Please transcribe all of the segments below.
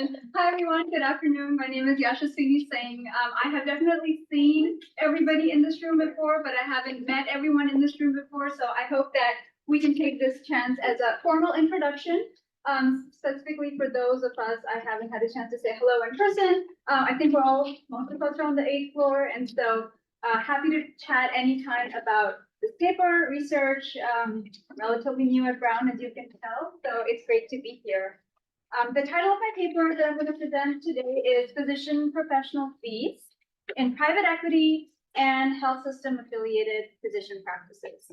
presentation. Hi everyone, good afternoon. My name is Yashaswini Singh. I have definitely seen everybody in this room before, but I haven't met everyone in this room before. So I hope that we can take this chance as a formal introduction. Specifically for those of us I haven't had a chance to say hello in person. I think most of us are on the 8th floor, and so happy to chat anytime about this paper, research. Relatively new at Brown, as you can tell, so it's great to be here. The title of my paper that I'm going to present today is Physician Professional Fees in Private Equity and Health System Affiliated Physician Practices.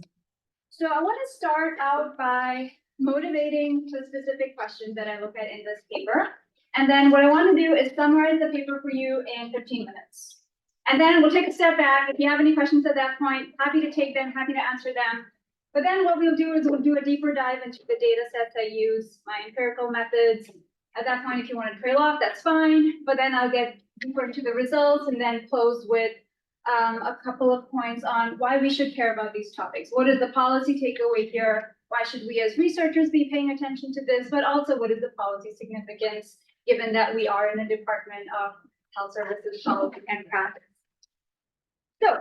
So I want to start out by motivating the specific questions that I look at in this paper. And then what I want to do is summarize the paper for you in 15 minutes. And then we'll take a step back. If you have any questions at that point, happy to take them, happy to answer them. But then what we'll do is we'll do a deeper dive into the data sets I use, my empirical methods. At that point, if you want to trail off, that's fine. But then I'll get deeper into the results and then close with a couple of points on why we should care about these topics. What is the policy takeaway here? Why should we as researchers be paying attention to this? But also, what is the policy significance, given that we are in a department of health services, policy, and practice? So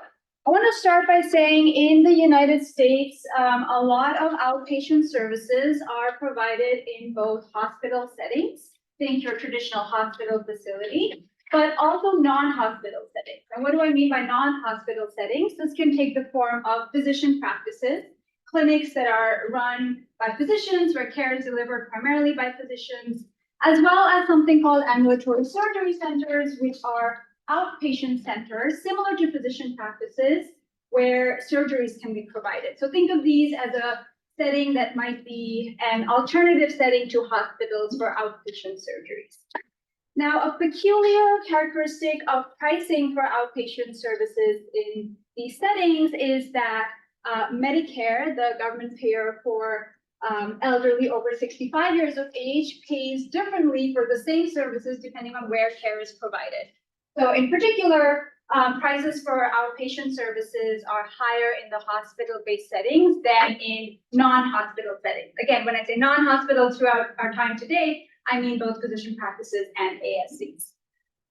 I want to start by saying in the United States, a lot of outpatient services are provided in both hospital settings, think your traditional hospital facility, but also non-hospital settings. And what do I mean by non-hospital settings? This can take the form of physician practices, clinics that are run by physicians, where care is delivered primarily by physicians, as well as something called ambulatory surgery centers, which are outpatient centers similar to physician practices where surgeries can be provided. So think of these as a setting that might be an alternative setting to hospitals for outpatient surgeries. Now, a peculiar characteristic of pricing for outpatient services in these settings is that Medicare, the government payer for elderly over 65 years of age, pays differently for the same services depending on where care is provided. So in particular, prices for outpatient services are higher in the hospital-based settings than in non-hospital settings. Again, when I say non-hospital throughout our time today, I mean both physician practices and ASCs.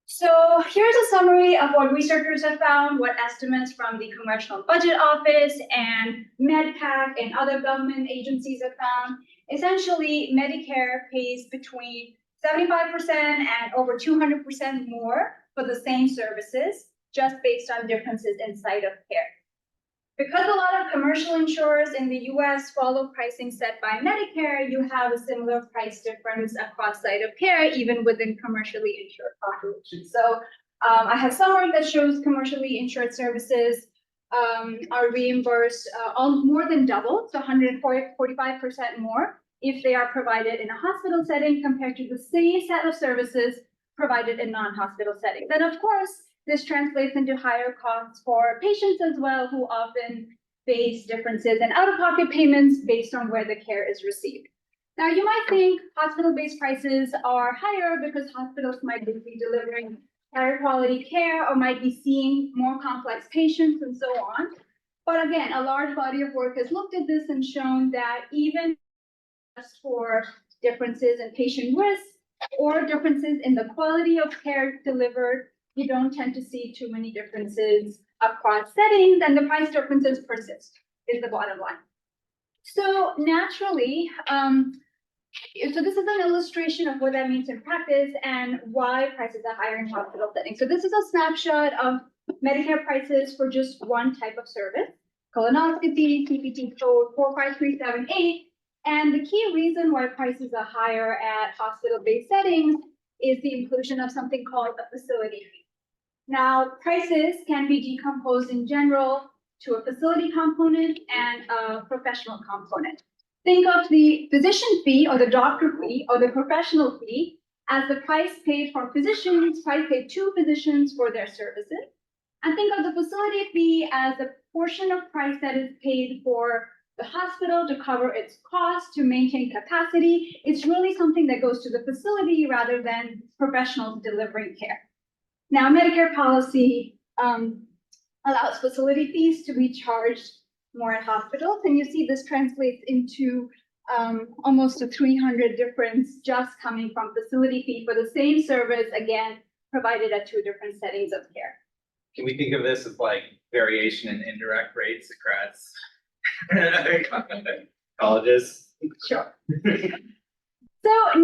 So here's a summary of what researchers have found, what estimates from the Congressional Budget Office and MedPAC and other government agencies have found. Essentially, Medicare pays between 75% and over 200% more for the same services, just based on differences in site of care. Because a lot of commercial insurers in the US follow pricing set by Medicare, you have a similar price difference across site of care, even within commercially insured populations. So I have summary that shows commercially insured services are reimbursed more than double, so 145% more if they are provided in a hospital setting compared to the same set of services provided in non-hospital settings. And of course, this translates into higher costs for patients as well, who often face differences in out-of-pocket payments based on where the care is received. Now, you might think hospital-based prices are higher because hospitals might be delivering higher quality care or might be seeing more complex patients and so on. But again, a large body of work has looked at this and shown that even just for differences in patient risk or differences in the quality of care delivered, you don't tend to see too many differences across settings, and the price differences persist, is the bottom line. So naturally, so this is an illustration of what that means in practice and why prices are higher in hospital settings. So this is a snapshot of Medicare prices for just one type of service, colonoscopy, CPT code 45378. And the key reason why prices are higher at hospital-based settings is the inclusion of something called a facility fee. Now, prices can be decomposed in general to a facility component and a professional component. Think of the physician fee or the doctor fee or the professional fee as the price paid for physicians, price paid to physicians for their services. And think of the facility fee as a portion of price that is paid for the hospital to cover its costs, to maintain capacity. It's really something that goes to the facility rather than professionals delivering care. Now, Medicare policy allows facility fees to be charged more at hospitals, and you see this translates into almost a 300 difference just coming from facility fee for the same service, again, provided at two different settings of care. Can we think of this as like variation in indirect rates across colleges? Sure. So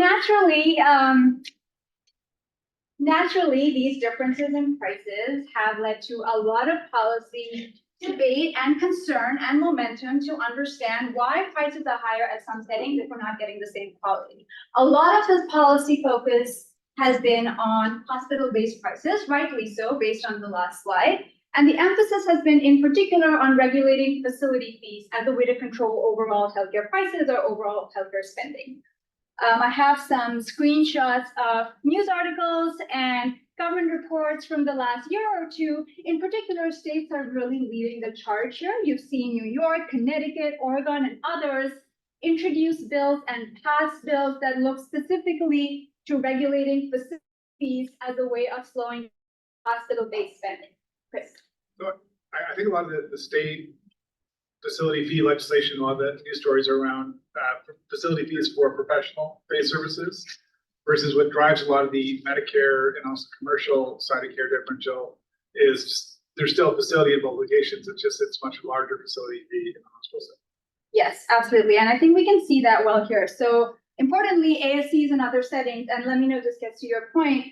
naturally, these differences in prices have led to a lot of policy debate and concern and momentum to understand why prices are higher at some settings if we're not getting the same quality. A lot of this policy focus has been on hospital-based prices, rightly so, based on the last slide. And the emphasis has been in particular on regulating facility fees as a way to control overall healthcare prices or overall healthcare spending. I have some screenshots of news articles and government reports from the last year or two. In particular, states are really leading the charge here. You've seen New York, Connecticut, Oregon, and others introduce bills and pass bills that look specifically to regulating facility fees as a way of slowing hospital-based spending. Chris. So I think a lot of the state facility fee legislation, a lot of the news stories are around facility fees for professional-based services versus what drives a lot of the Medicare and also commercial side of care differential is just, there's still facility implications. It's much larger facility fee in the hospital setting. Yes, absolutely. And I think we can see that well here. So importantly, ASCs and other settings, and let me know if this gets to your point,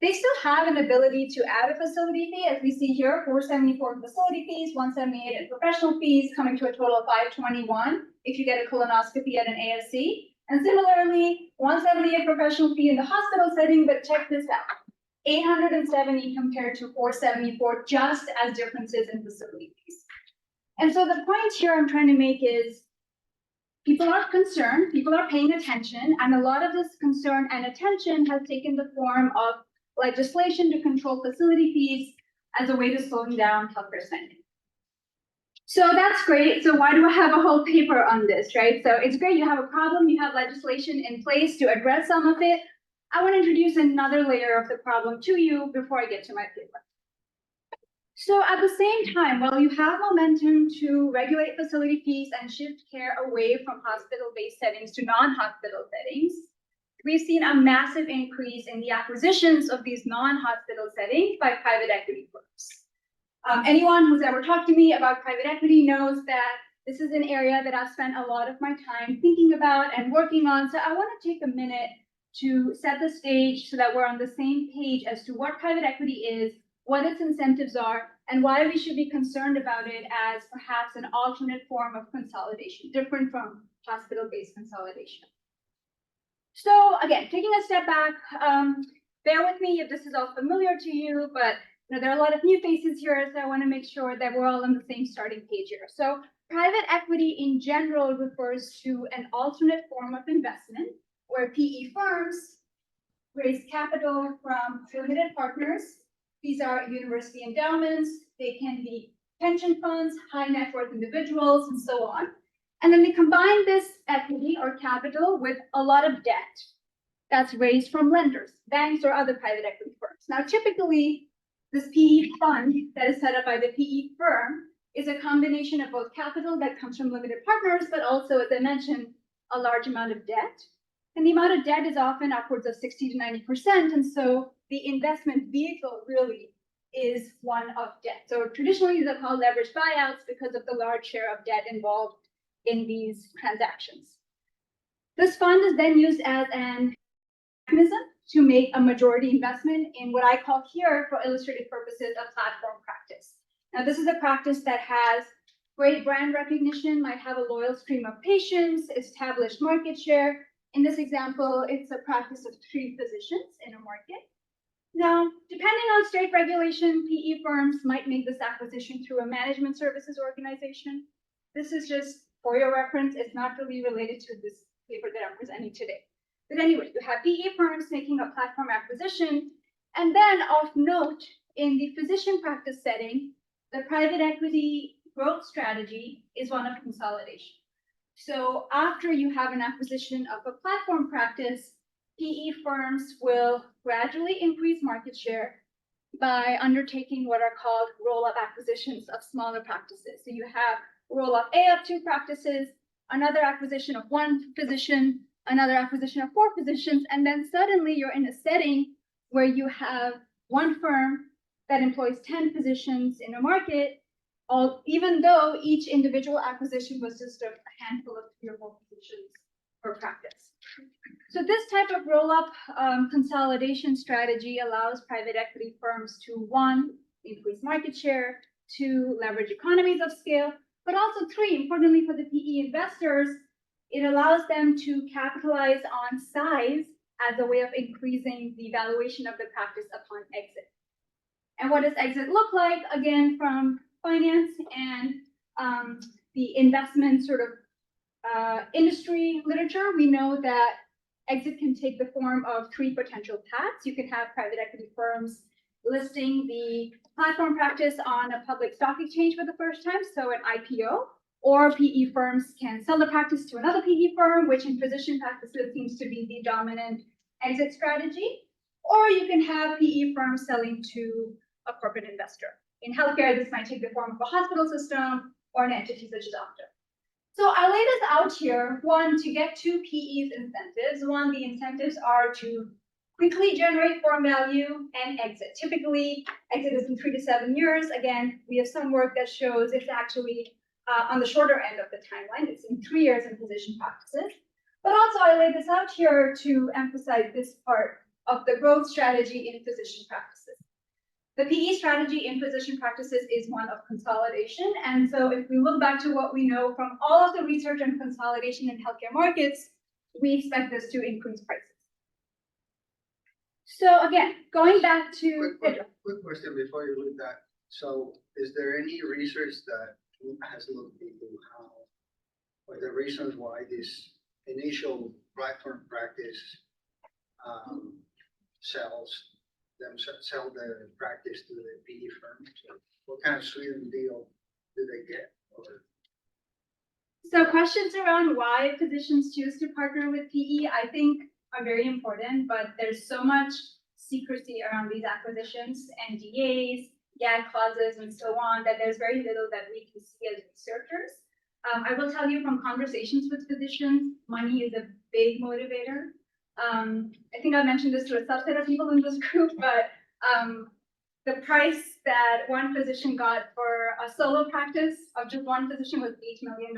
they still have an ability to add a facility fee, as we see here, 474 facility fees, 178 in professional fees, coming to a total of 521 if you get a colonoscopy at an ASC. And similarly, 178 professional fee in the hospital setting, but check this out, 870 compared to 474, just as differences in facility fees. And so the point here I'm trying to make is people are concerned, people are paying attention, and a lot of this concern and attention has taken the form of legislation to control facility fees as a way to slowing down healthcare spending. So that's great. So why do I have a whole paper on this, right? So it's great you have a problem, you have legislation in place to address some of it. I want to introduce another layer of the problem to you before I get to my paper. So at the same time, while you have momentum to regulate facility fees and shift care away from hospital-based settings to non-hospital settings, we've seen a massive increase in the acquisitions of these non-hospital settings by private equity firms. Anyone who's ever talked to me about private equity knows that this is an area that I've spent a lot of my time thinking about and working on. So I want to take a minute to set the stage so that we're on the same page as to what private equity is, what its incentives are, and why we should be concerned about it as perhaps an alternate form of consolidation, different from hospital-based consolidation. So again, taking a step back, bear with me if this is all familiar to you, but there are a lot of new faces here, so I want to make sure that we're all on the same starting page here. So private equity in general refers to an alternate form of investment where PE firms raise capital from limited partners. These are university endowments, they can be pension funds, high net worth individuals, and so on. And then they combine this equity or capital with a lot of debt that's raised from lenders, banks, or other private equity firms. Now, typically, this PE fund that is set up by the PE firm is a combination of both capital that comes from limited partners, but also, as I mentioned, a large amount of debt. And the amount of debt is often upwards of 60 to 90%. And so the investment vehicle really is one of debt. So traditionally, they're called leveraged buyouts because of the large share of debt involved in these transactions. This fund is then used as an mechanism to make a majority investment in what I call here, for illustrative purposes, a platform practice. Now, this is a practice that has great brand recognition, might have a loyal stream of patients, established market share. In this example, it's a practice of 3 physicians in a market. Now, depending on state regulation, PE firms might make this acquisition through a management services organization. This is just for your reference. It's not really related to this paper that I'm presenting today. But anyway, you have PE firms making a platform acquisition. And then of note, in the physician practice setting, the private equity growth strategy is one of consolidation. So after you have an acquisition of a platform practice, PE firms will gradually increase market share by undertaking what are called roll-up acquisitions of smaller practices. So you have roll-up A of 2 practices, another acquisition of one physician, another acquisition of 4 physicians, and then suddenly you're in a setting where you have one firm that employs 10 physicians in a market, even though each individual acquisition was just a handful of 3 or 4 physicians per practice. So this type of roll-up consolidation strategy allows private equity firms to, 1, increase market share, 2, leverage economies of scale, but also 3, importantly for the PE investors, it allows them to capitalize on size as a way of increasing the valuation of the practice upon exit. And what does exit look like? Again, from finance and the investment sort of industry literature, we know that exit can take the form of 3 potential paths. You can have private equity firms listing the platform practice on a public stock exchange for the first time, so an IPO, or PE firms can sell the practice to another PE firm, which in physician practices seems to be the dominant exit strategy, or you can have PE firms selling to a corporate investor. In healthcare, this might take the form of a hospital system or an entity such as Optum. So I lay this out here, 1, to get to PE's incentives. 1, the incentives are to quickly generate firm value and exit. Typically, exit is in 3 to 7 years. Again, we have some work that shows it's actually on the shorter end of the timeline. It's in 3 years in physician practices. But also, I lay this out here to emphasize this part of the growth strategy in physician practices. The PE strategy in physician practices is one of consolidation. And so if we look back to what we know from all of the research on consolidation in healthcare markets, we expect this to increase prices. So again, going back to Quick question before you leave that. So is there any research that has looked into how, or the reasons why this initial platform practice sell the practice to the PE firm? So what kind of sweetened deal do they get? Or so questions around why physicians choose to partner with PE, I think are very important, but there's so much secrecy around these acquisitions, NDAs, gag clauses, and so on, that there's very little that we can see as researchers. I will tell you from conversations with physicians, money is a big motivator. I think I mentioned this to a subset of people in this group, but the price that one physician got for a solo practice of just one physician was $8 million.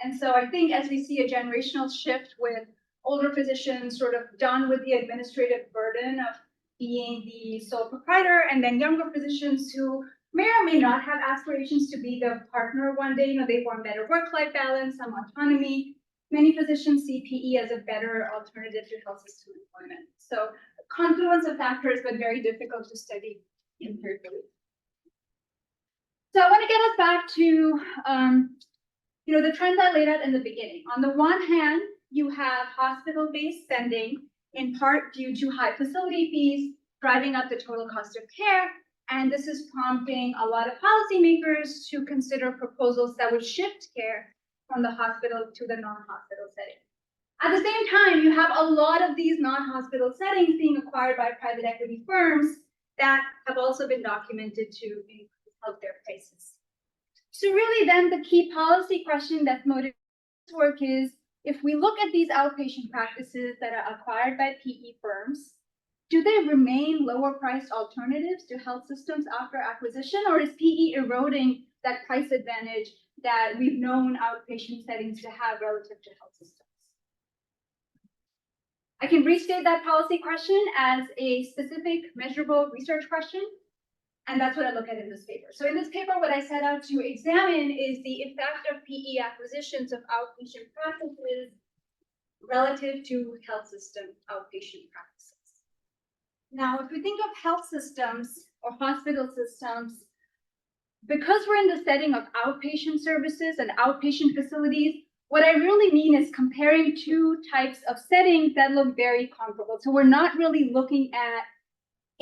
And so I think as we see a generational shift with older physicians sort of done with the administrative burden of being the sole proprietor, and then younger physicians who may or may not have aspirations to be the partner one day, they want better work-life balance, some autonomy. Many physicians see PE as a better alternative to health system employment. So a confluence of factors, but very difficult to study empirically. So I want to get us back to the trends I laid out in the beginning. On the one hand, you have hospital-based spending, in part due to high facility fees, driving up the total cost of care. And this is prompting a lot of policymakers to consider proposals that would shift care from the hospital to the non-hospital setting. At the same time, you have a lot of these non-hospital settings being acquired by private equity firms that have also been documented to increase healthcare prices. So really then the key policy question that motivates this work is, if we look at these outpatient practices that are acquired by PE firms, do they remain lower priced alternatives to health systems after acquisition, or is PE eroding that price advantage that we've known outpatient settings to have relative to health systems? I can restate that policy question as a specific measurable research question, and that's what I look at in this paper. So in this paper, what I set out to examine is the effect of PE acquisitions of outpatient practices relative to health system outpatient practices. Now, if we think of health systems or hospital systems, because we're in the setting of outpatient services and outpatient facilities, what I really mean is comparing 2 types of settings that look very comparable. So we're not really looking at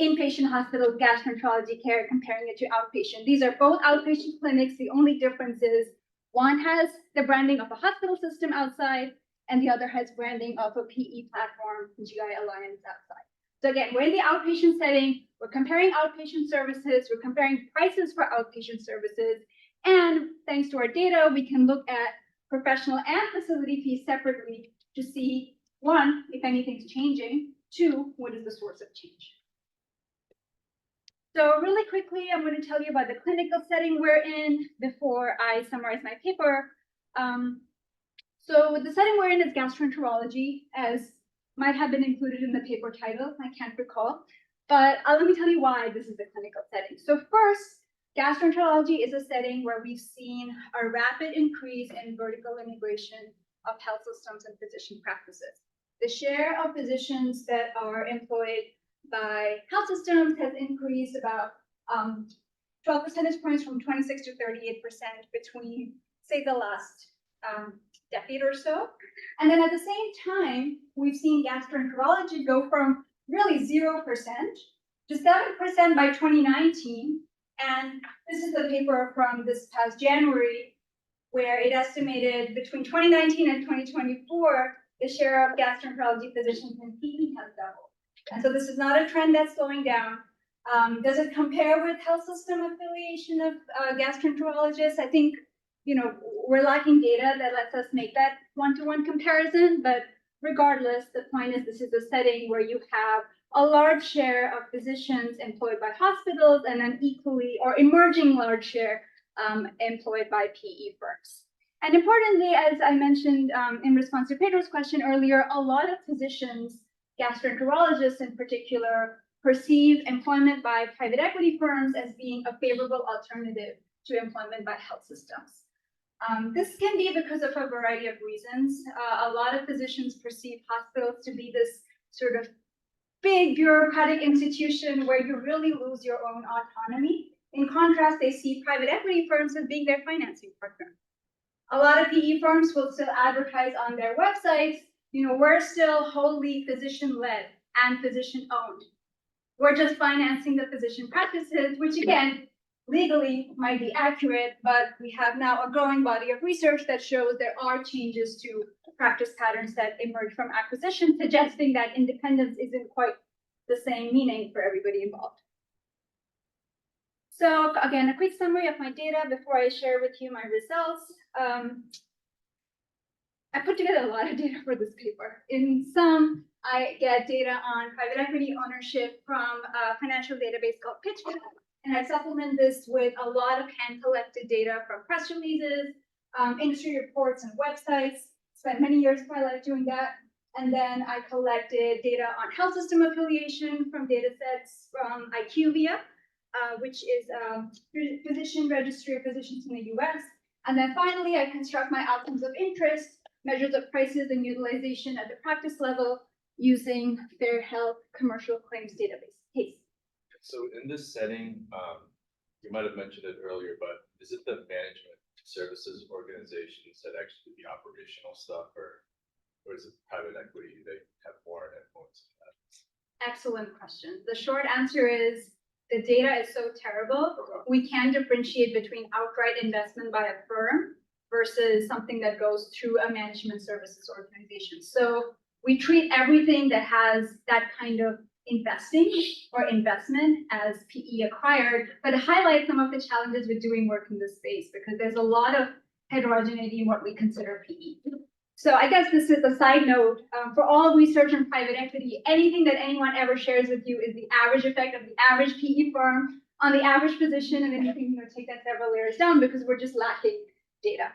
inpatient hospital gastroenterology care, comparing it to outpatient. These are both outpatient clinics. The only difference is one has the branding of a hospital system outside, and the other has branding of a PE platform, GI Alliance outside. So again, we're in the outpatient setting, we're comparing outpatient services, we're comparing prices for outpatient services, and thanks to our data, we can look at professional and facility fees separately to see, one, if anything's changing, two, what is the source of change. So really quickly, I'm going to tell you about the clinical setting we're in before I summarize my paper. So the setting we're in is gastroenterology, as might have been included in the paper title, I can't recall. But let me tell you why this is a clinical setting. So first, gastroenterology is a setting where we've seen a rapid increase in vertical integration of health systems and physician practices. The share of physicians that are employed by health systems has increased about 12 percentage points from 26 to 38% between, say, the last decade or so. And then at the same time, we've seen gastroenterology go from really 0% to 7% by 2019. And this is the paper from this past January, where it estimated between 2019 and 2024, the share of gastroenterology physicians in PE has doubled. And so this is not a trend that's slowing down. Does it compare with health system affiliation of gastroenterologists? I think, we're lacking data that lets us make that one-to-one comparison, but regardless, the point is this is a setting where you have a large share of physicians employed by hospitals and an equally or emerging large share employed by PE firms. And importantly, as I mentioned in response to Pedro's question earlier, a lot of physicians, gastroenterologists in particular, perceive employment by private equity firms as being a favorable alternative to employment by health systems. This can be because of a variety of reasons. A lot of physicians perceive hospitals to be this sort of big bureaucratic institution where you really lose your own autonomy. In contrast, they see private equity firms as being their financing partner. A lot of PE firms will still advertise on their websites, we're still wholly physician-led and physician-owned. We're just financing the physician practices, which again, legally might be accurate, but we have now a growing body of research that shows there are changes to practice patterns that emerge from acquisition, suggesting that independence isn't quite the same meaning for everybody involved. So again, a quick summary of my data before I share with you my results. I put together a lot of data for this paper. In sum, I get data on private equity ownership from a financial database called PitchBook, and I supplement this with a lot of hand-collected data from press releases, industry reports, and websites. Spent many years of my life doing that. And then I collected data on health system affiliation from data sets from IQVIA, which is a physician registry of physicians in the US. And then finally, I construct my outcomes of interest, measures of prices and utilization at the practice level using Fair Health commercial claims database case. So in this setting, you might have mentioned it earlier, but is it the management services organizations that actually do the operational stuff, or is it private equity? They have more influence in that? Excellent question. The short answer is the data is so terrible, we can differentiate between outright investment by a firm versus something that goes through a management services organization. So we treat everything that has that kind of investing or investment as PE acquired, but it highlights some of the challenges with doing work in this space because there's a lot of heterogeneity in what we consider PE. So I guess this is a side note. For all research in private equity, anything that anyone ever shares with you is the average effect of the average PE firm on the average position, and then you can take that several layers down because we're just lacking data.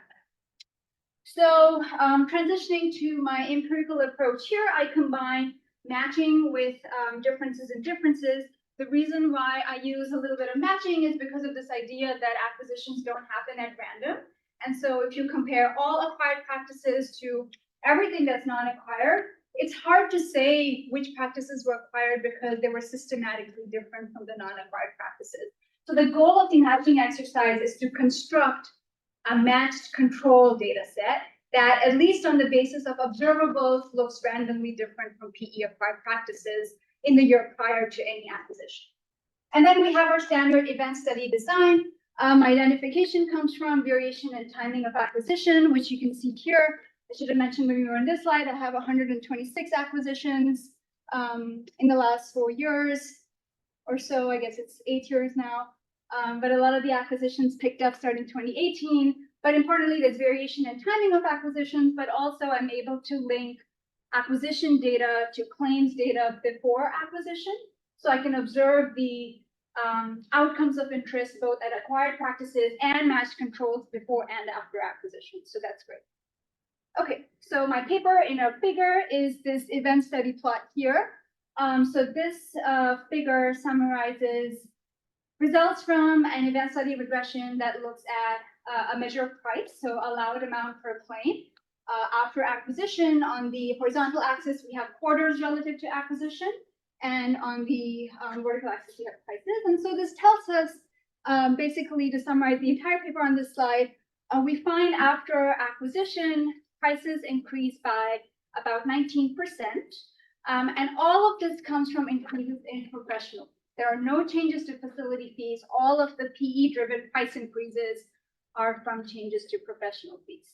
So transitioning to my empirical approach here, I combine matching with differences in differences. The reason why I use a little bit of matching is because of this idea that acquisitions don't happen at random. And so if you compare all acquired practices to everything that's non-acquired, it's hard to say which practices were acquired because they were systematically different from the non-acquired practices. So the goal of the matching exercise is to construct a matched control data set that, at least on the basis of observables, looks randomly different from PE acquired practices in the year prior to any acquisition. And then we have our standard event study design. Identification comes from variation and timing of acquisition, which you can see here. I should have mentioned when we were on this slide, I have 126 acquisitions in the last 4 years or so. I guess it's 8 years now. But a lot of the acquisitions picked up starting 2018, But importantly, there's variation in timing of acquisitions, but also I'm able to link acquisition data to claims data before acquisition. So I can observe the outcomes of interest both at acquired practices and matched controls before and after acquisition. So that's great. Okay, so my paper in a figure is this event study plot here. So this figure summarizes results from an event study regression that looks at a measure of price, so allowed amount per claim. After acquisition, on the horizontal axis, we have quarters relative to acquisition, and on the vertical axis, we have prices. And so this tells us, basically, to summarize the entire paper on this slide, we find after acquisition, prices increase by about 19%. And all of this comes from increases in professional. There are no changes to facility fees. All of the PE-driven price increases are from changes to professional fees.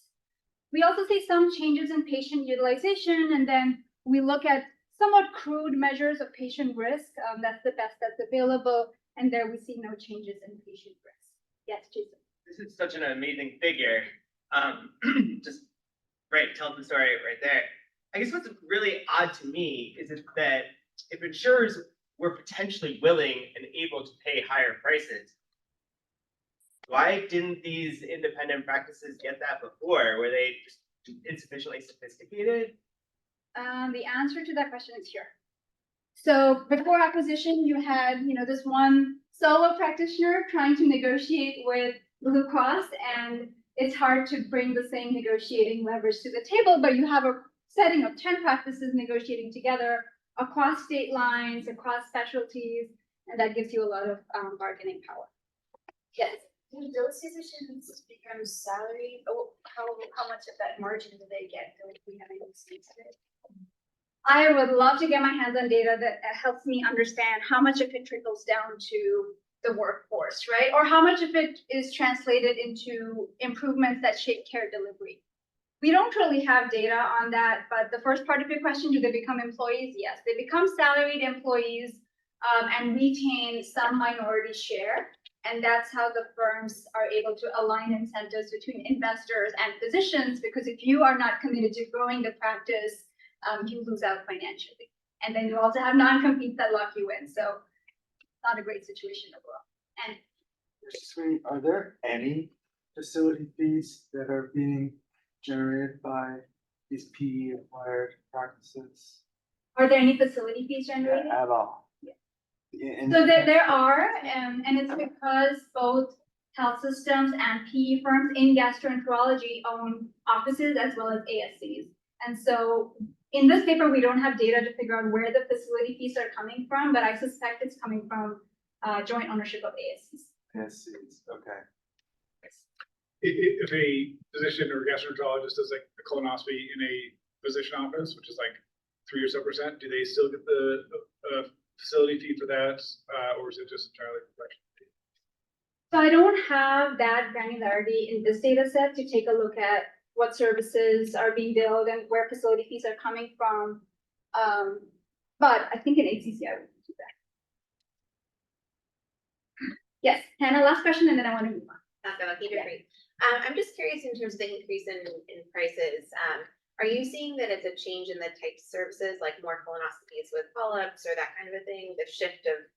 We also see some changes in patient utilization, and then we look at somewhat crude measures of patient risk. That's the best that's available, and there we see no changes in patient risk. Yes, Jason. This is such an amazing figure. Just right, tells the story right there. I guess what's really odd to me is that if insurers were potentially willing and able to pay higher prices, why didn't these independent practices get that before? Were they just insufficiently sophisticated? The answer to that question is here. So before acquisition, you had, this one solo practitioner trying to negotiate with Blue Cross, and it's hard to bring the same negotiating leverage to the table, but you have a setting of 10 practices negotiating together across state lines, across specialties, and that gives you a lot of bargaining power. Yes. Do those physicians become salaried? Oh, how much of that margin do they get? Do we have any sense of it? I would love to get my hands on data that helps me understand how much of it trickles down to the workforce, right? Or how much of it is translated into improvements that shape care delivery. We don't really have data on that, but the first part of your question, do they become employees? Yes, they become salaried employees and retain some minority share. And that's how the firms are able to align incentives between investors and physicians, because if you are not committed to growing the practice, you lose out financially. And then you also have non-competes that lock you in. So not a great situation overall. And Sweeney, are there any facility fees that are being generated by these PE acquired practices are there any facility fees generated? at all? Yeah. And So there are, and it's because both health systems and PE firms in gastroenterology own offices as well as ASCs. And so in this paper, we don't have data to figure out where the facility fees are coming from, but I suspect it's coming from joint ownership of ASCs. ASCs, okay. If a physician or gastroenterologist does like a colonoscopy in a physician office, which is like 3 or so %, do they still get the facility fee for that, or is it just entirely professional fee? So I don't have that granularity in this data set to take a look at what services are being billed and where facility fees are coming from. But I think in HCC I would do that. Yes, Hannah, last question, and then I want to move on. I'll keep it brief. I'm just curious in terms of the increase in prices. Are you seeing that it's a change in the types of services, like more colonoscopies with polyps or that kind of a thing? The shift of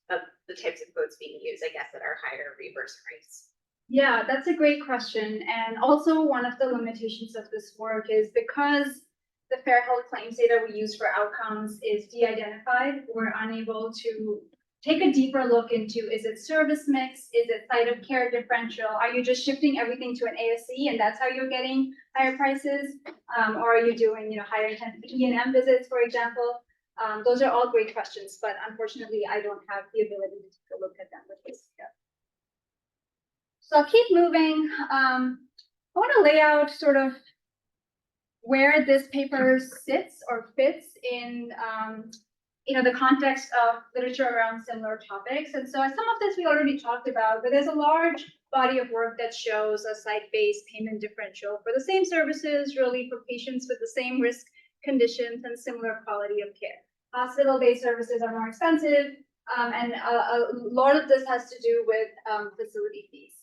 the types of codes being used, I guess, that are higher reimbursed rates. Yeah, that's a great question. And also one of the limitations of this work is because the Fair Health Claims data we use for outcomes is de-identified, we're unable to take a deeper look into, is it service mix? Is it site of care differential? Are you just shifting everything to an ASC and that's how you're getting higher prices? Or are you doing, higher intensity E&M visits, for example? Those are all great questions, but unfortunately, I don't have the ability to take a look at them with this. Yeah. So I'll keep moving. I want to lay out sort of where this paper sits or fits in the context of literature around similar topics. And so some of this we already talked about, but there's a large body of work that shows a site-based payment differential for the same services, really for patients with the same risk conditions and similar quality of care. Hospital-based services are more expensive, and a lot of this has to do with facility fees.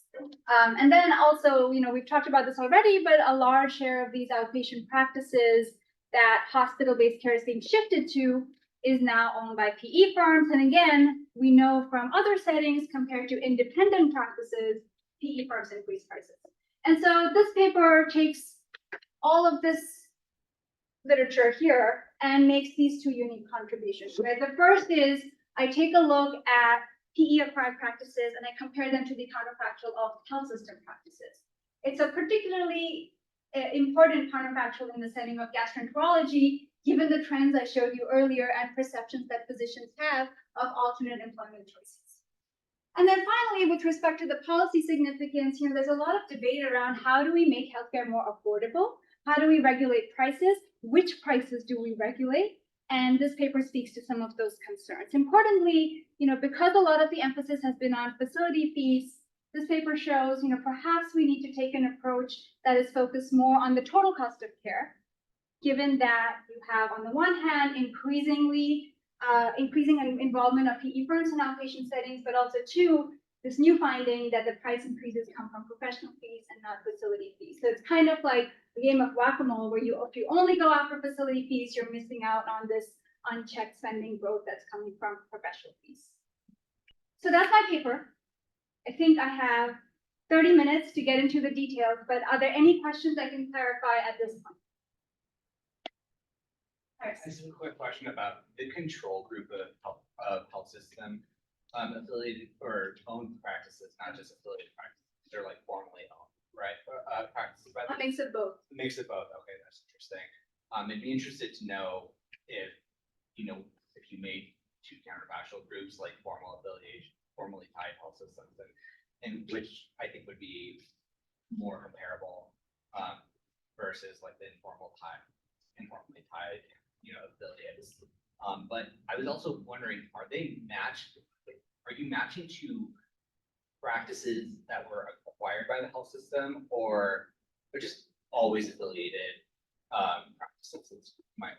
And then also, we've talked about this already, but a large share of these outpatient practices that hospital-based care is being shifted to is now owned by PE firms. And again, we know from other settings compared to independent practices, PE firms increase prices. And so this paper takes all of this literature here and makes these two unique contributions, right? The first is I take a look at PE-acquired practices and I compare them to the counterfactual of health system practices. It's a particularly important counterfactual in the setting of gastroenterology, given the trends I showed you earlier and perceptions that physicians have of alternate employment choices. And then finally, with respect to the policy significance, there's a lot of debate around how do we make healthcare more affordable? How do we regulate prices? Which prices do we regulate? And this paper speaks to some of those concerns. Importantly, because a lot of the emphasis has been on facility fees, this paper shows, perhaps we need to take an approach that is focused more on the total cost of care, given that you have, on the one hand, increasing involvement of PE firms in outpatient settings, but also two, this new finding that the price increases come from professional fees and not facility fees. So it's kind of like the game of whack-a-mole, where if you only go after facility fees, you're missing out on this unchecked spending growth that's coming from professional fees. So that's my paper. I think I have 30 minutes to get into the details, but are there any questions I can clarify at this point? I just have a quick question about the control group of health system affiliated or owned practices, not just affiliated practices. They're like formally owned, right? Practices. A mix of both. Mix of both. Okay, that's interesting. I'd be interested to know if if you made two counterfactual groups like formal affiliation, formally tied health systems, and which I think would be more comparable versus like the informally tied, affiliates. But I was also wondering, are they matched? Are you matching to practices that were acquired by the health system, or just always affiliated practices?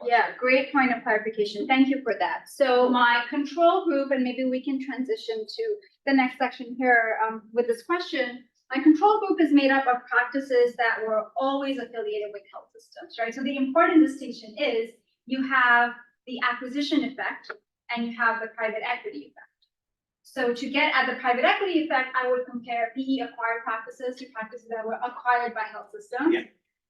Yeah, great point of clarification. Thank you for that. So my control group, and maybe we can transition to the next section here with this question. My control group is made up of practices that were always affiliated with health systems, right? So the important distinction is you have the acquisition effect and you have the private equity effect. So to get at the private equity effect, I would compare PE acquired practices to practices that were acquired by health systems. Yeah.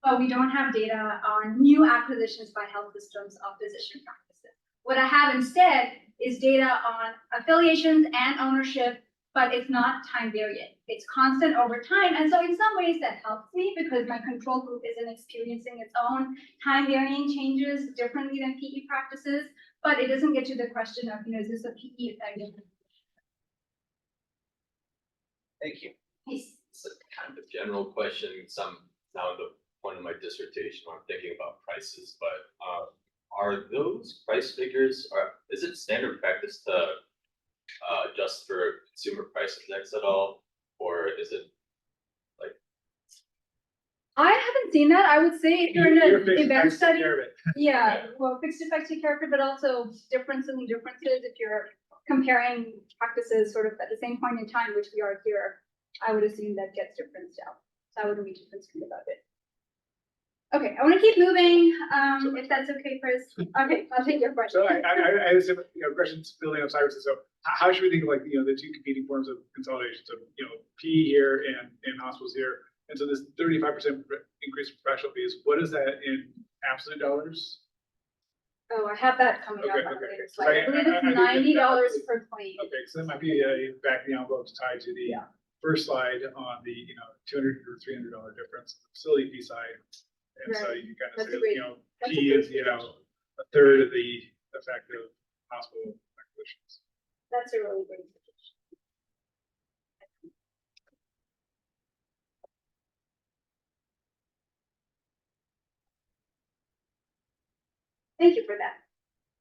But we don't have data on new acquisitions by health systems of physician practices. What I have instead is data on affiliations and ownership, but it's not time variant. It's constant over time. And so in some ways that helps me because my control group isn't experiencing its own time varying changes differently than PE practices, but it doesn't get to the question of, is this a PE effect? Thank you. Yes. It's kind of a general question, now the point of my dissertation, I'm thinking about prices, but are those price figures, is it standard practice to adjust for consumer price index at all? Or is it like? I haven't seen that. I would say if you're in Your an fixed event price study, take care of it. yeah, well, fixed effects take care of it, but also differences if you're comparing practices sort of at the same point in time, which we are here, I would assume that gets differenced out. So I wouldn't be too concerned about it. Okay, I want to keep moving, if that's okay, Chris. Okay, I'll take your question. So I just have, questions building up Cyrus. So how should we think of like, the two competing forms of consolidation? So, PE here and hospitals here. And so this 35% increase in professional fees, what is that in absolute dollars? Oh, I have that coming up on a Okay. later slide. I believe it's $90 per claim. Okay, so that might be a back of the envelope tied to the first slide on the, $200 or $300 difference, facility fee side. And so you can kind of That's say, a great- P that's a is, a third of the effective hospital acquisitions. That's a really great suggestion. Thank you for that.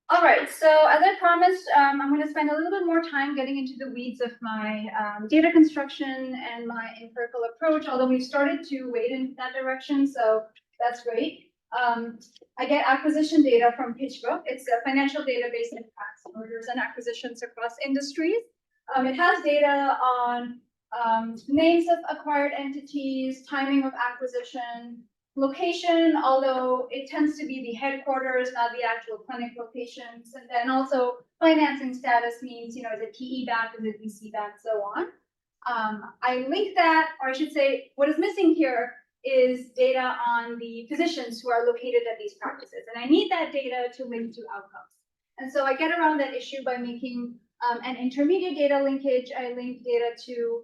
All right, so as I promised, I'm going to spend a little bit more time getting into the weeds of my data construction and my empirical approach, although we've started to wade in that direction, so that's great. I get acquisition data from PitchBook. It's a financial database that tracks mergers and acquisitions across industries. It has data on names of acquired entities, timing of acquisition, location, although it tends to be the headquarters, not the actual clinic locations, and then also financing status means, is it PE backed, is it VC backed, so on. I linked that, or I should say, what is missing here is data on the physicians who are located at these practices, and I need that data to link to outcomes. And so I get around that issue by making an intermediate data linkage. I link data to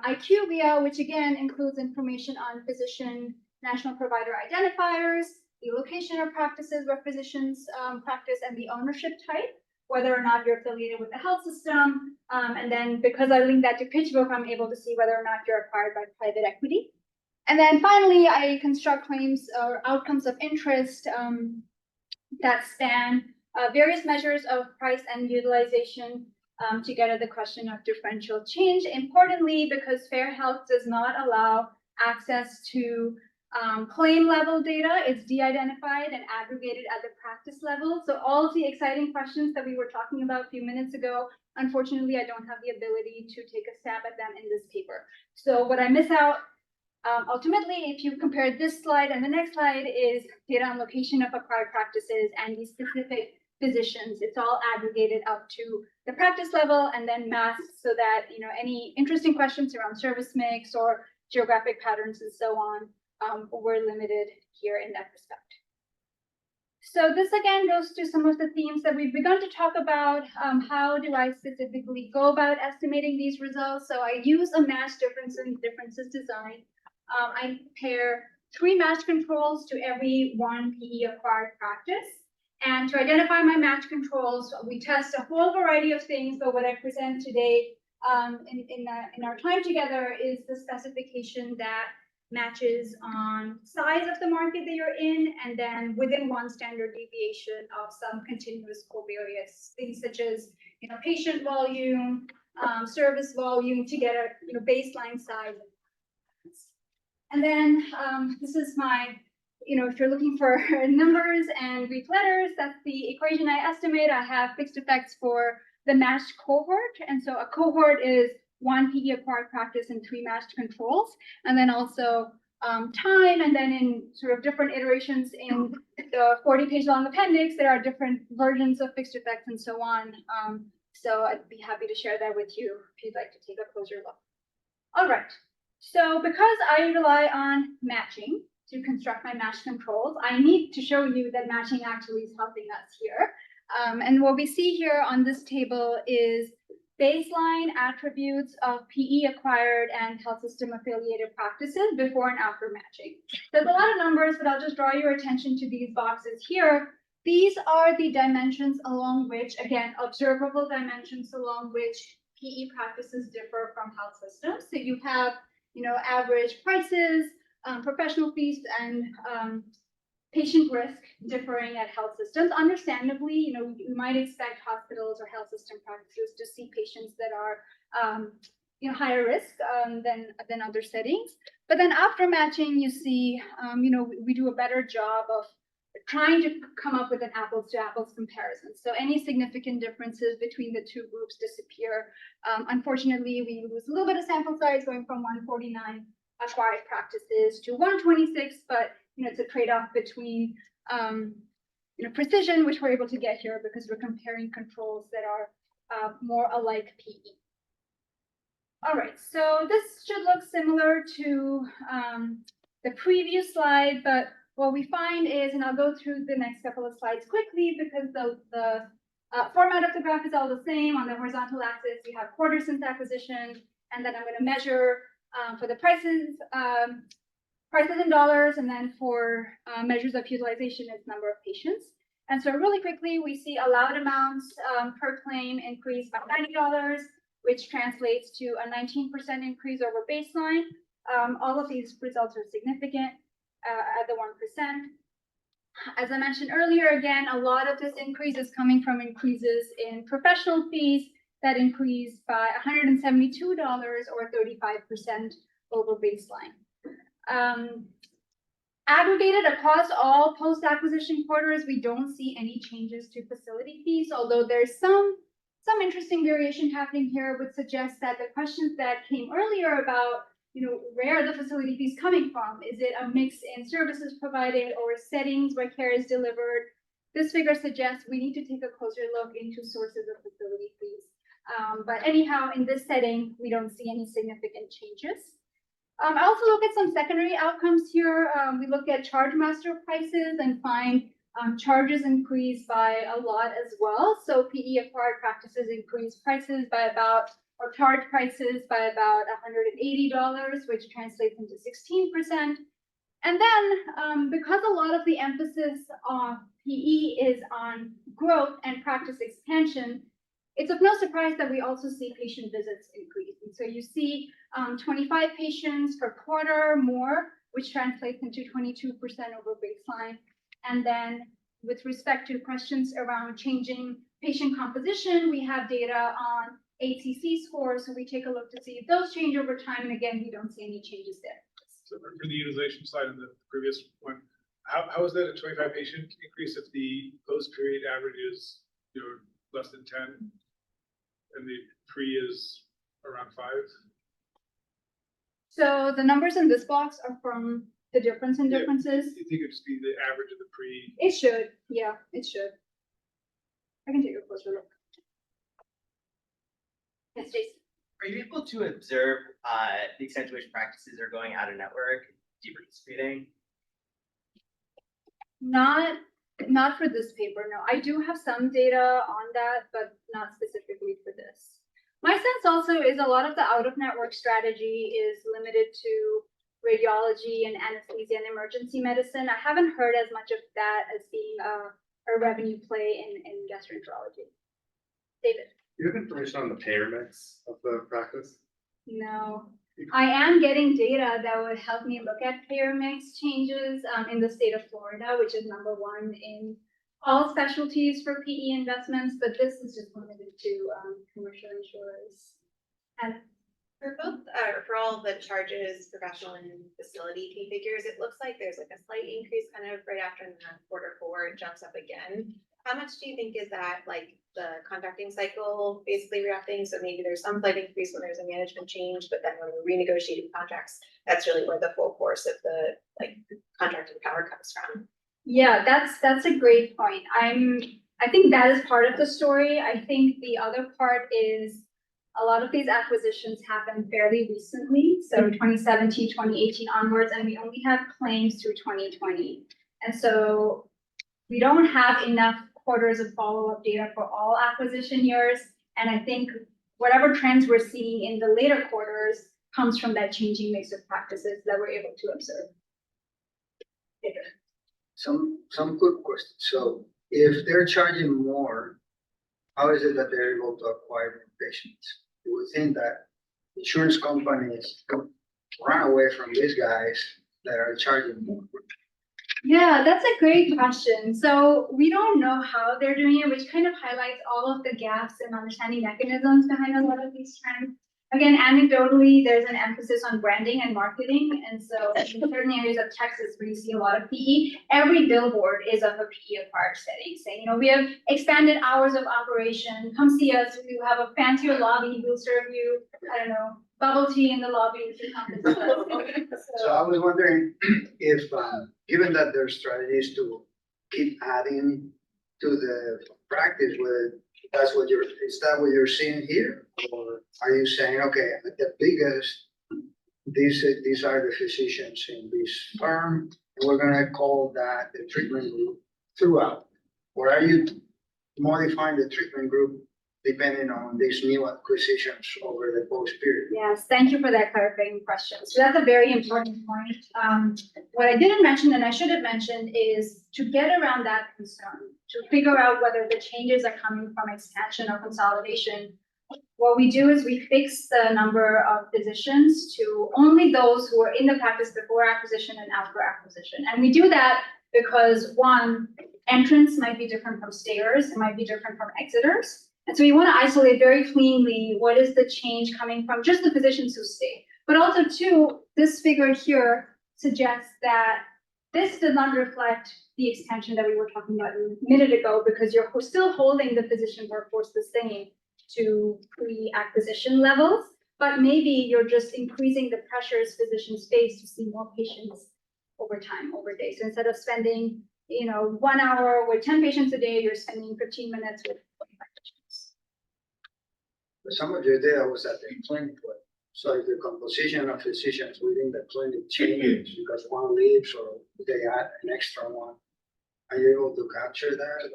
IQVIA, which again includes information on physician national provider identifiers, the location of practices where physicians practice, and the ownership type, whether or not you're affiliated with the health system. And then because I link that to PitchBook, I'm able to see whether or not you're acquired by private equity. And then finally, I construct claims or outcomes of interest that span various measures of price and utilization to get at the question of differential change. Importantly, because Fair Health does not allow access to claim level data, it's de-identified and aggregated at the practice level. So all of the exciting questions that we were talking about a few minutes ago, unfortunately, I don't have the ability to take a stab at them in this paper. So what I miss out, ultimately, if you compare this slide and the next slide, is data on location of acquired practices and the specific physicians. It's all aggregated up to the practice level and then masked so that any interesting questions around service mix or geographic patterns and so on were limited here in that respect. So this again goes to some of the themes that we've begun to talk about. How do I specifically go about estimating these results? So I use a match differences design. I pair 3 match controls to every 1 PE acquired practice. And to identify my match controls, we test a whole variety of things, but what I present today in our time together is the specification that matches on size of the market that you're in, and then within 1 standard deviation of some continuous covariates, things such as patient volume, service volume, to get a baseline size. And then this is my, if you're looking for numbers and Greek letters, that's the equation I estimate. I have fixed effects for the matched cohort. And so a cohort is 1 PE acquired practice and 3 matched controls. And then also time, and then in sort of different iterations in the 40-page long appendix, there are different versions of fixed effects and so on. So I'd be happy to share that with you if you'd like to take a closer look. All right. So because I rely on matching to construct my match controls, I need to show you that matching actually is helping us here. And what we see here on this table is baseline attributes of PE acquired and health system affiliated practices before and after matching. There's a lot of numbers, but I'll just draw your attention to these boxes here. These are the dimensions along which, again, observable dimensions along which PE practices differ from health systems. So you have average prices, professional fees, and patient risk differing at health systems. Understandably, you might expect hospitals or health system practices to see patients that are higher risk than other settings. But then after matching, you see, we do a better job of trying to come up with an apples to apples comparison. So any significant differences between the 2 groups disappear. Unfortunately, we lose a little bit of sample size going from 149 acquired practices to 126, but it's a trade-off between precision, which we're able to get here because we're comparing controls that are more alike PE. All right, so this should look similar to the previous slide, but what we find is, and I'll go through the next couple of slides quickly because the format of the graph is all the same. On the horizontal axis, you have quarters since acquisition, and then I'm going to measure for the prices in dollars, and then for measures of utilization, it's number of patients. And so really quickly, we see allowed amounts per claim increase by $90, which translates to a 19% increase over baseline. All of these results are significant at the 1%. As I mentioned earlier, again, a lot of this increase is coming from increases in professional fees that increased by $172 or 35% over baseline. Aggregated across all post-acquisition quarters, we don't see any changes to facility fees, although there's some some interesting variation happening here would suggest that the questions that came earlier about, where are the facility fees coming from? Is it a mix in services provided or settings where care is delivered? This figure suggests we need to take a closer look into sources of facility fees. But anyhow, in this setting, we don't see any significant changes. I also look at some secondary outcomes here. We look at charge master prices and find charges increase by a lot as well. So PE acquired practices increase prices by about, or charge prices by about $180, which translates into 16%. And then because a lot of the emphasis on PE is on growth and practice expansion, it's of no surprise that we also see patient visits increase. And so you see 25 patients per quarter more, which translates into 22% over baseline. And then with respect to questions around changing patient composition, we have data on ATC scores. So we take a look to see if those change over time. And again, we don't see any changes there. So for the utilization slide on the previous one, how is that a 25 patient increase if the post period average is less than 10 and the pre is around 5? So the numbers in this box are from the difference in differences. You think it'd just be the average of the pre? It should, yeah, it should. I can take a closer look. Yes, Jason. Are you able to observe the extent to which practices are going out of network, departicipating? Not for this paper, no. I do have some data on that, but not specifically for this. My sense also is a lot of the out-of-network strategy is limited to radiology and anesthesia and emergency medicine. I haven't heard as much of that as being a revenue play in gastroenterology. David? Do you have information on the payer mix of the practice? No. I am getting data that would help me look at payer mix changes in the state of Florida, which is #1 in all specialties for PE investments, but this is just limited to commercial insurers. And For both, for all the charges, professional and facility fee figures, it looks like there's like a slight increase kind of right after in the Q4, it jumps up again. How much do you think is that like the contracting cycle basically reacting? So maybe there's some slight increase when there's a management change, but then when we're renegotiating contracts, that's really where the full force of the like contracting power comes from. yeah, that's a great point. I think that is part of the story. I think the other part is a lot of these acquisitions happened fairly recently, so 2017, 2018 onwards, and we only have claims through 2020. And so we don't have enough quarters of follow-up data for all acquisition years. And I think whatever trends we're seeing in the later quarters comes from that changing mix of practices that we're able to observe. Some good questions. So if they're charging more, how is it that they're able to acquire more patients? You would think that insurance companies run away from these guys that are charging more. Yeah, that's a great question. So we don't know how they're doing it, which kind of highlights all of the gaps in understanding mechanisms behind a lot of these trends. Again, anecdotally, there's an emphasis on branding and marketing. And so in certain areas of Texas where you see a lot of PE, every billboard is of a PE acquired setting saying, we have expanded hours of operation. Come see us. We have a fancier lobby. We'll serve you, I don't know, bubble tea in the lobby if you come to So I was wondering if, given that their strategy is to keep adding to the practice, whether is that what you're seeing here? Or are you saying, okay, at the biggest, these are the physicians in this firm, and we're gonna call that the treatment group throughout? Or are you modifying the treatment group depending on these new acquisitions over the post period? Yes, thank you for that clarifying question. So that's a very important point. What I didn't mention and I should have mentioned is to get around that concern, to figure out whether the changes are coming from expansion or consolidation. What we do is we fix the number of physicians to only those who were in the practice before acquisition and after acquisition. And we do that because one, entrance might be different from stayers, it might be different from exiters. And so you want to isolate very cleanly what is the change coming from just the physicians who stay. But also two, this figure here suggests that this does not reflect the expansion that we were talking about a minute ago because you're still holding the physician workforce the same. to pre-acquisition levels, but maybe you're just increasing the pressures physicians face to see more patients over time, over days. So instead of spending, 1 hour with 10 patients a day, you're spending 15 minutes with 25 patients. Some of your data was at the clinic, so if the composition of physicians within the clinic changes because one leaves or they add an extra one, are you able to capture that?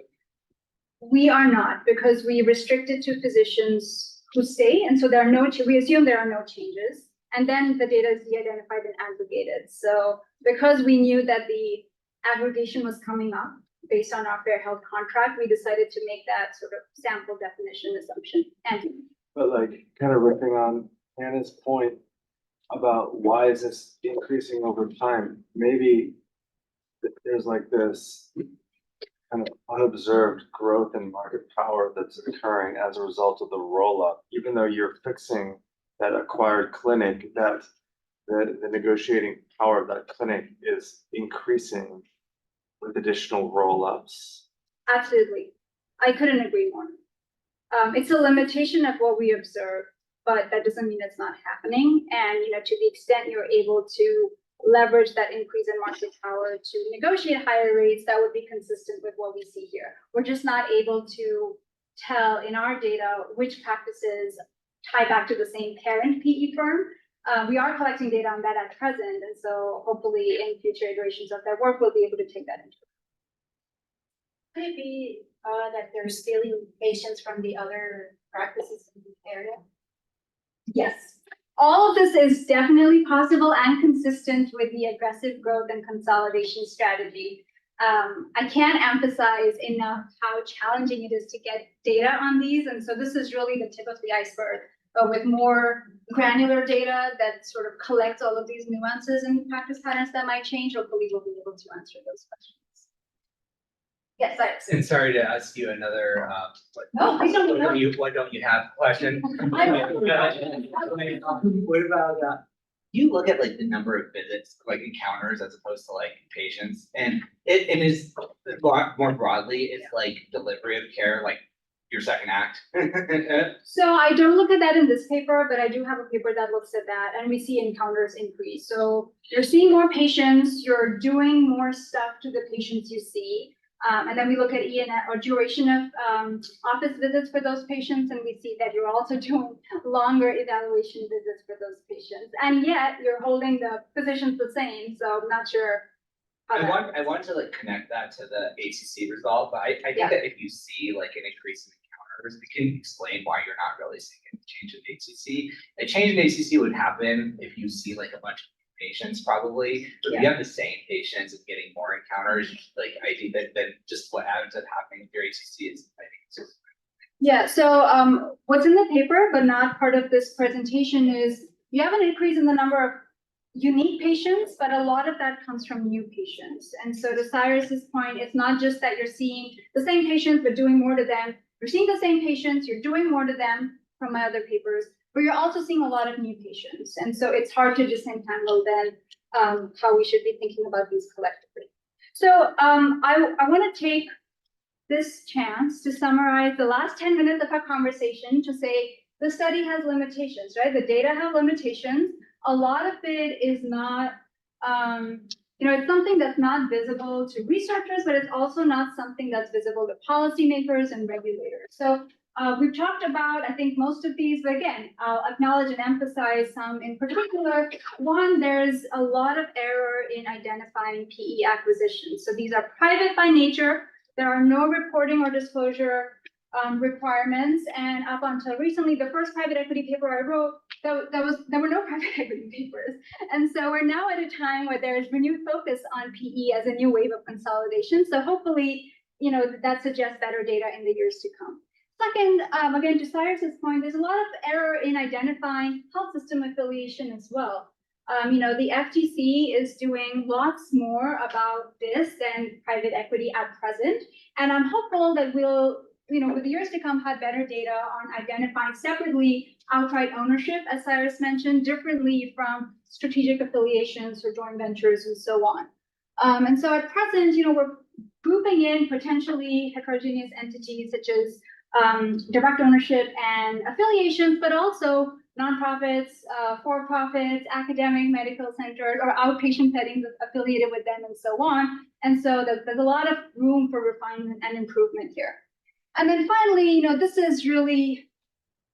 We are not, because we restrict it to physicians who stay, and so there are we assume there are no changes. And then the data is de-identified and aggregated. So because we knew that the aggregation was coming up based on our Fair Health contract, we decided to make that sort of sample definition assumption. And But like, kind of riffing on Hannah's point about why is this increasing over time? Maybe there's like this kind of unobserved growth in market power that's occurring as a result of the roll-up, even though you're fixing that acquired clinic, that the negotiating power of that clinic is increasing with additional roll-ups. absolutely, I couldn't agree more. It's a limitation of what we observe, but that doesn't mean it's not happening. And, to the extent you're able to leverage that increase in market power to negotiate higher rates, that would be consistent with what we see here. We're just not able to tell in our data which practices tie back to the same parent PE firm. We are collecting data on that at present, and so hopefully in future iterations of that work, we'll be able to take that into account. Could it be that they're stealing patients from the other practices in the area? Yes. All of this is definitely possible and consistent with the aggressive growth and consolidation strategy. I can't emphasize enough how challenging it is to get data on these. And so this is really the tip of the iceberg, but with more granular data that sort of collects all of these nuances and practice patterns that might change, hopefully we'll be able to answer those questions. Yes, And sorry to ask you another, No, please don't. why don't you have question? I'm- What about, you look at like the number of visits, like encounters as opposed to like patients, and it is more broadly, it's like delivery of care, like your second act. So I don't look at that in this paper, but I do have a paper that looks at that, and we see encounters increase. So you're seeing more patients, you're doing more stuff to the patients you see. And then we look at EN or duration of office visits for those patients, and we see that you're also doing longer evaluation visits for those patients. And yet you're holding the physicians the same, so I'm not sure. I want to like connect that to the HCC result, but I think Yeah. that if you see like an increase in encounters, we can explain why you're not really seeing a change in HCC. A change in HCC would happen if you see like a bunch of patients probably, but if you have the same patients and getting more encounters, like I think that just what ends up happening with your HCC is, I think it's just. Yeah, so what's in the paper, but not part of this presentation, is you have an increase in the number of unique patients, but a lot of that comes from new patients. And so to Cyrus's point, it's not just that you're seeing the same patients, but doing more to them. You're seeing the same patients, you're doing more to them from my other papers, but you're also seeing a lot of new patients. And so it's hard to disentangle then how we should be thinking about these collectively. So I want to take this chance to summarize the last 10 minutes of our conversation to say the study has limitations, right? The data have limitations. A lot of it is not, it's something that's not visible to researchers, but it's also not something that's visible to policymakers and regulators. So we've talked about, I think, most of these, but again, I'll acknowledge and emphasize some in particular. One, there's a lot of error in identifying PE acquisitions. So these are private by nature. There are no reporting or disclosure requirements. And up until recently, the first private equity paper I wrote, there were no private equity papers. And so we're now at a time where there is renewed focus on PE as a new wave of consolidation. So hopefully, that suggests better data in the years to come. Second, again, to Cyrus's point, there's a lot of error in identifying health system affiliation as well. The FTC is doing lots more about this than private equity at present. And I'm hopeful that we'll, with the years to come, have better data on identifying separately outright ownership, as Cyrus mentioned, differently from strategic affiliations or joint ventures and so on. And so at present, we're grouping in potentially heterogeneous entities such as direct ownership and affiliations, but also nonprofits, for-profits, academic medical centers, or outpatient settings affiliated with them, and so on. And so there's a lot of room for refinement and improvement here. And then finally, you know, this is really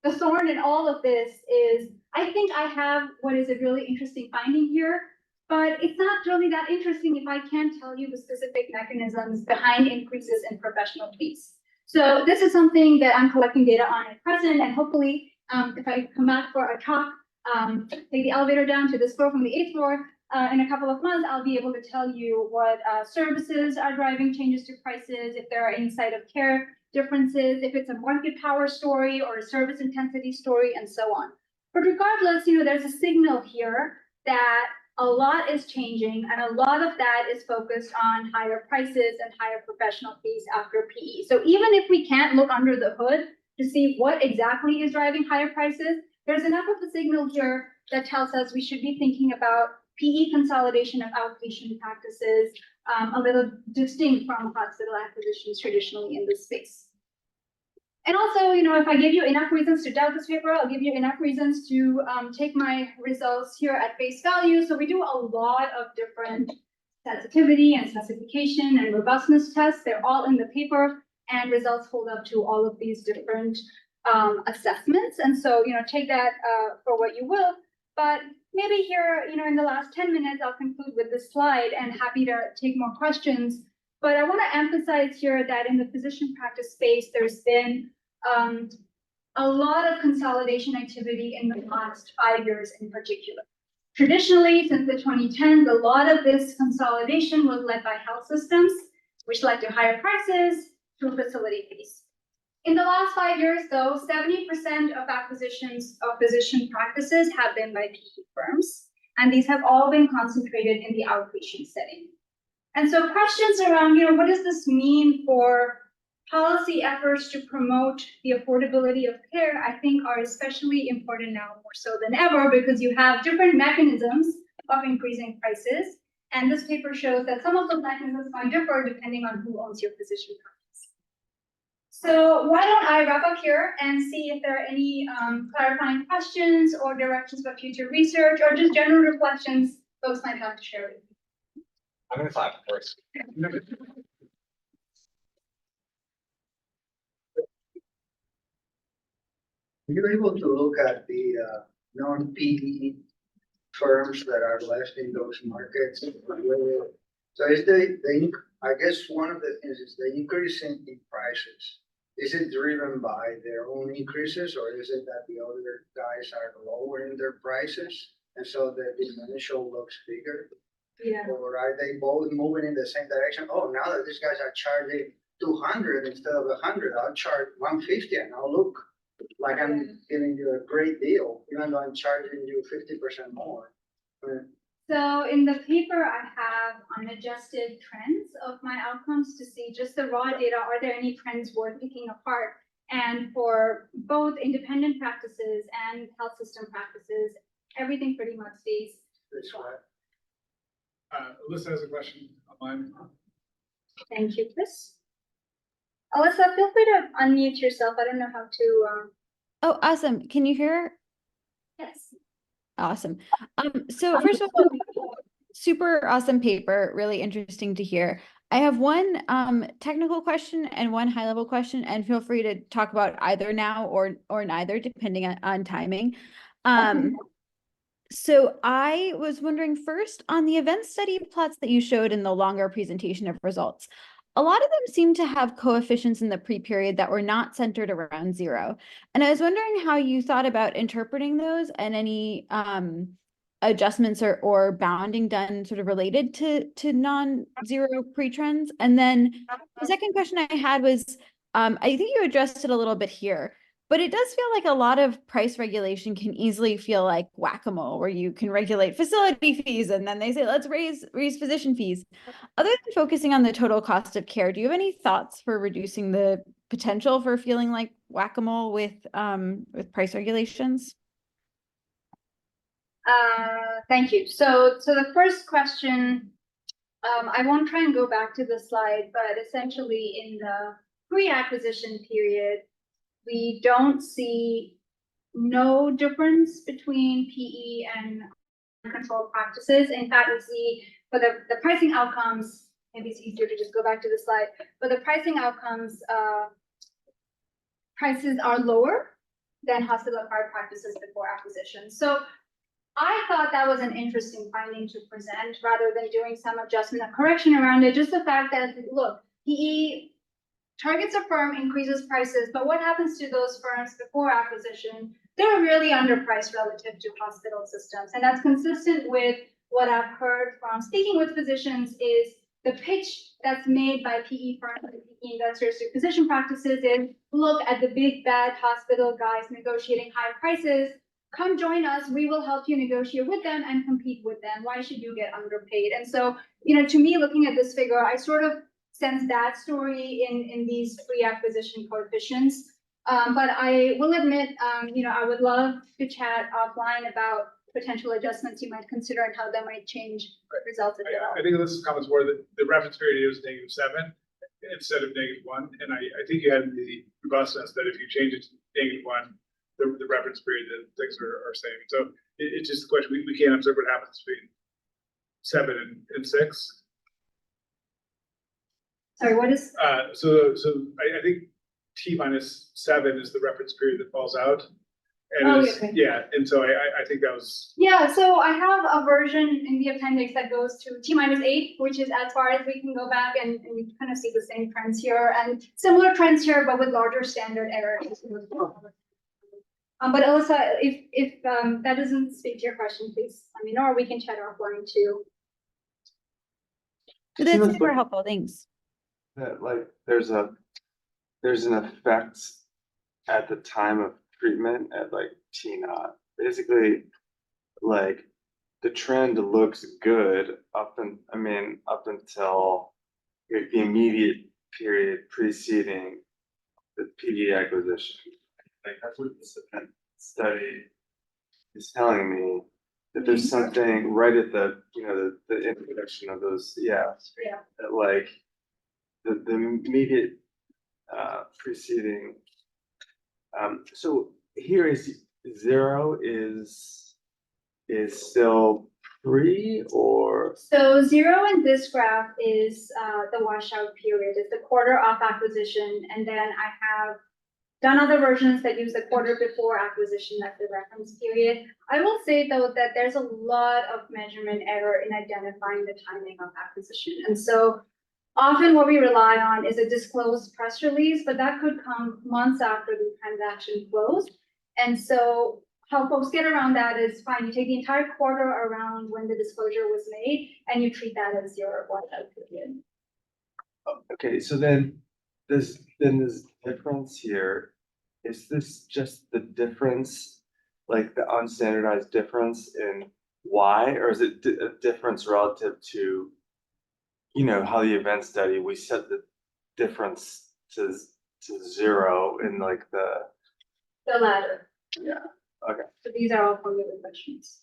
the thorn in all of this is, I think I have what is a really interesting finding here, but it's not really that interesting if I can't tell you the specific mechanisms behind increases in professional fees. So this is something that I'm collecting data on at present, and hopefully, if I come back for a talk, take the elevator down to this floor from the 8th floor, in a couple of months, I'll be able to tell you what services are driving changes to prices, if there are any site of care differences, if it's a market power story or a service intensity story, and so on. But regardless, you know, there's a signal here that a lot is changing, and a lot of that is focused on higher prices and higher professional fees after PE. So even if we can't look under the hood to see what exactly is driving higher prices, there's enough of a signal here that tells us we should be thinking about PE consolidation of outpatient practices, a little distinct from hospital acquisitions traditionally in this space. And also, you know, if I give you enough reasons to doubt this paper, I'll give you enough reasons to take my results here at face value. So we do a lot of different sensitivity and specification and robustness tests. They're all in the paper, and results hold up to all of these different assessments. And so, you know, take that for what you will. But maybe here, you know, in the last 10 minutes, I'll conclude with this slide, and happy to take more questions. But I want to emphasize here that in the physician practice space, there's been a lot of consolidation activity in the last 5 years in particular. Traditionally, since the 2010s, a lot of this consolidation was led by health systems, which led to higher prices through facility fees. In the last 5 years, though, 70% of acquisitions of physician practices have been by PE firms, and these have all been concentrated in the outpatient setting. And so questions around, you know, what does this mean for policy efforts to promote the affordability of care, I think are especially important now more so than ever, because you have different mechanisms of increasing prices. And this paper shows that some of those mechanisms might differ depending on who owns your physician practice. So why don't I wrap up here and see if there are any clarifying questions or directions for future research, or just general reflections folks might have to share with me. I'm gonna clap first. You're able to look at the non-PE firms that are left in those markets. So is I guess one of the things is the increase in prices. Is it driven by their own increases, or is it that the other guys are lowering their prices and so the differential looks bigger? Yeah. Or are they both moving in the same direction? Oh, now that these guys are charging 200 instead of 100, I'll charge 150, and I'll look like I'm giving you a great deal, even though I'm charging you 50% more. So in the paper, I have unadjusted trends of my outcomes to see just the raw data. Are there any trends worth picking apart? And for both independent practices and health system practices, everything pretty much stays. That's right. Alyssa has a question online. Thank you, Chris. Alyssa, feel free to unmute yourself. I don't know how to. Oh, awesome. Can you hear? Yes. Awesome. So first of all, super awesome paper, really interesting to hear. I have one technical question and one high level question, and feel free to talk about either now or neither, depending on timing. So I was wondering first on the event study plots that you showed in the longer presentation of results. A lot of them seem to have coefficients in the pre-period that were not centered around 0. And I was wondering how you thought about interpreting those and any adjustments or bounding done sort of related to non-zero pre-trends. And then the second question I had was, I think you addressed it a little bit here, but it does feel like a lot of price regulation can easily feel like whack-a-mole, where you can regulate facility fees and then they say, let's raise physician fees. Other than focusing on the total cost of care, do you have any thoughts for reducing the potential for feeling like whack-a-mole with price regulations? Thank you. So the first question, I won't try and go back to the slide, but essentially in the pre-acquisition period, we don't see no difference between PE and controlled practices. In fact, we see for the pricing outcomes, maybe it's easier to just go back to the slide, but the pricing outcomes, prices are lower than hospital-acquired practices before acquisition. So I thought that was an interesting finding to present rather than doing some adjustment or correction around it. Just the fact that, look, PE targets a firm, increases prices, but what happens to those firms before acquisition? They're really underpriced relative to hospital systems. And that's consistent with what I've heard from speaking with physicians is the pitch that's made by PE firms and PE investors to physician practices is look at the big bad hospital guys negotiating high prices. Come join us. We will help you negotiate with them and compete with them. Why should you get underpaid? And so, to me, looking at this figure, I sort of sense that story in these pre-acquisition coefficients. But I will admit, I would love to chat offline about potential adjustments you might consider and how that might change results as well. I think this comments more that the reference period is -7 instead of -1. And I think you had the robustness that if you change it to -1, the reference period, that things are same. So it's just a question, we can't observe what happens between 7 and 6. Sorry, what is? So I think T-7 is the reference period that falls out. And Oh, it's, okay. yeah, and so I think that was, Yeah, so I have a version in the appendix that goes to T-8, which is as far as we can go back and we kind of see the same trends here and similar trends here, but with larger standard errors. But Alyssa, if that doesn't speak to your question, please, or we can chat offline too. That's super helpful, thanks. That like there's an effect at the time of treatment at like T0. Basically, like the trend looks good up until the immediate period preceding the PD acquisition. Like that's what this study is telling me, that there's something right at the the introduction of those, that like the immediate preceding. So here is 0 is still pre or? So 0 in this graph is the washout period, it's the quarter off acquisition, and then I have done other versions that use the quarter before acquisition as the reference period. I will say though that there's a lot of measurement error in identifying the timing of acquisition. And so often what we rely on is a disclosed press release, but that could come months after the transaction closed. And so how folks get around that is fine, you take the entire quarter around when the disclosure was made and you treat that as your washout period. Okay, so then this difference here, is this just the difference, like the unstandardized difference in Y, or is it a difference relative to, how the event study, we set the difference to 0 in like the latter. Yeah, okay. So these are all formula questions.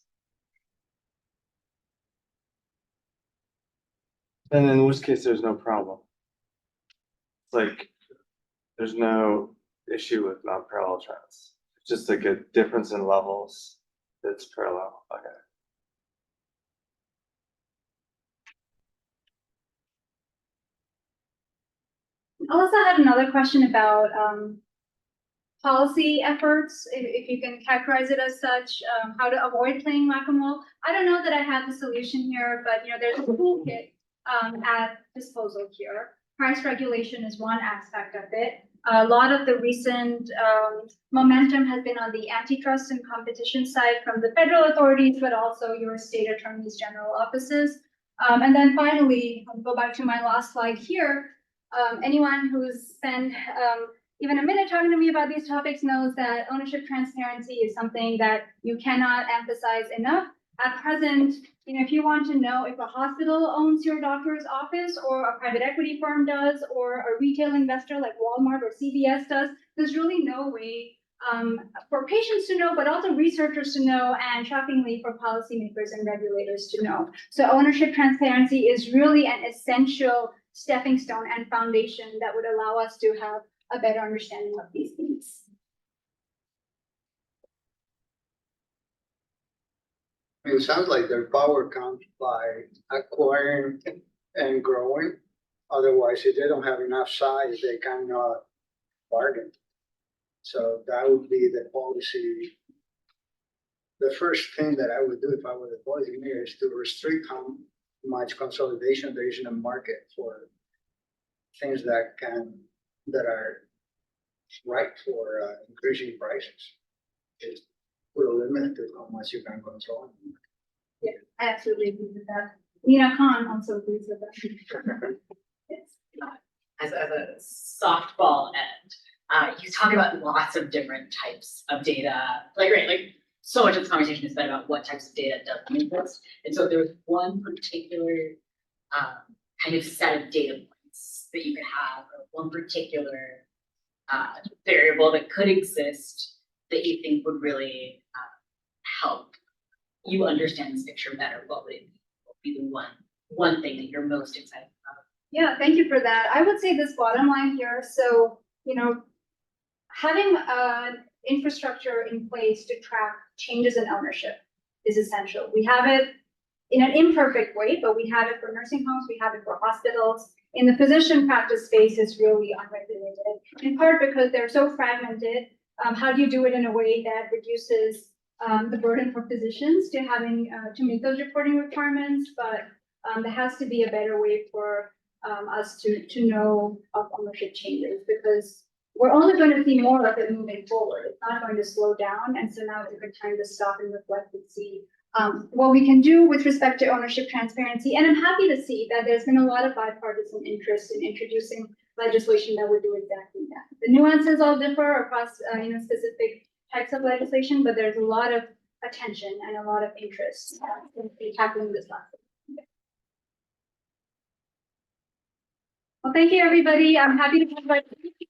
And in which case, there's no problem. It's like, there's no issue with non-parallel trends. It's just like a difference in levels that's parallel. Okay. Alyssa had another question about policy efforts, if you can characterize it as such, how to avoid playing whack-a-mole. I don't know that I have the solution here, but there's a toolkit at disposal here. Price regulation is one aspect of it. A lot of the recent momentum has been on the antitrust and competition side from the federal authorities, but also your state attorneys general offices. And then finally, I'll go back to my last slide here. Anyone who's spent even a minute talking to me about these topics knows that ownership transparency is something that you cannot emphasize enough. At present, if you want to know if a hospital owns your doctor's office or a private equity firm does, or a retail investor like Walmart or CVS does, there's really no way for patients to know, but also researchers to know, and shockingly for policymakers and regulators to know. So ownership transparency is really an essential stepping stone and foundation that would allow us to have a better understanding of these things. I mean, it sounds like their power comes by acquiring and growing. Otherwise, if they don't have enough size, they cannot bargain. So that would be the policy. The first thing that I would do if I were the policy maker is to restrict how much consolidation there is in the market for things that are right for increasing prices. Just put a limit to how much you can control. I absolutely agree with that. Nina Khan also agrees with that. Yes. As a softball end, you talk about lots of different types of data, like so much of this conversation has been about what types of data doesn't exist. And so if there was one particular kind of set of data points that you could have, or one particular variable that could exist that you think would really help you understand this picture better, what would be the one thing that you're most excited about? Yeah, thank you for that. I would say this bottom line here, so, having an infrastructure in place to track changes in ownership is essential. We have it in an imperfect way, but we have it for nursing homes, we have it for hospitals. In the physician practice space, it's really unregulated, in part because they're so fragmented. How do you do it in a way that reduces the burden for physicians to having to meet those reporting requirements? But there has to be a better way for us to know of ownership changes, because we're only going to see more of it moving forward. It's not going to slow down. And so now is a good time to stop and reflect and see what we can do with respect to ownership transparency. And I'm happy to see that there's been a lot of bipartisan interest in introducing legislation that would do exactly that. The nuances all differ across specific types of legislation, but there's a lot of attention and a lot of interest in tackling this topic. Well, thank you, everybody. I'm happy to provide